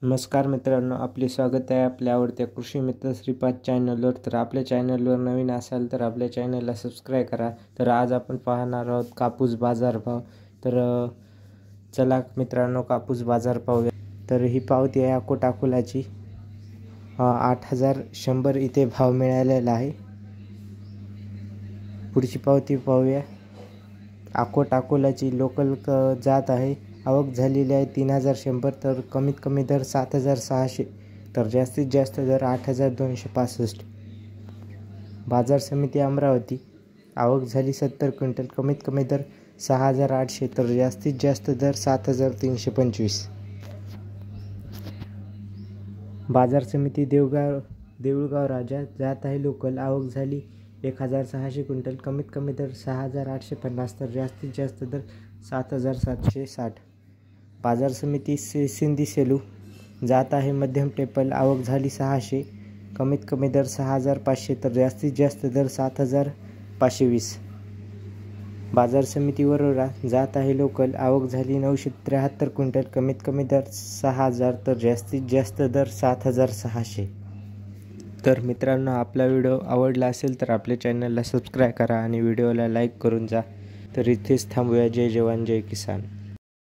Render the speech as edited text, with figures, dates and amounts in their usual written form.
नमस्कार मित्रांनो, आपले स्वागत आहे आपल्या आवडत्या कृषी मित्र श्रीपाद चॅनलवर. तर आपल्या चॅनलवर नवीन असाल तर आपल्या चॅनलला सबस्क्राईब करा. तर आज आपण पाहणार आहोत कापूस बाजारभाव. तर चला मित्रांनो, कापूस बाजार पाहूया. तर ही पावती आहे अकोटाकोलाची. 8,100 इथे भाव मिळालेला आहे. पुढची पावती पाहूया. अकोटाकोलाची लोकल जात आहे. आवक झालेली आहे 3,100. तर कमीत कमी दर 7,600. तर जास्तीत जास्त दर 8,265. बाजार समिती अमरावती. आवक झाली 70 क्विंटल. कमीत कमी दर 6,800. तर जास्तीत जास्त दर 7,325. बाजार समिती देऊळगाव राजा जात आहे लोकल. आवक झाली 1,600 क्विंटल. कमीत कमी दर 6,850. तर जास्तीत जास्त दर 7,760. बाजार समिती सिंदी सेलू जात आहे मध्यम टेपल. आवक झाली 600. कमीत कमी दर 6,500. तर जास्तीत जास्त दर 7,520. बाजार समिती वरोरा जात आहे लोकल. आवक झाली 973 क्विंटल. कमीत कमी दर 6,000. तर जास्तीत जास्त दर 7,600. तर मित्रांनो, आपला व्हिडिओ आवडला असेल तर आपल्या चॅनलला सबस्क्राईब करा आणि व्हिडिओला लाईक करून जा. तर इथेच थांबूया. जय जवान जय किसान.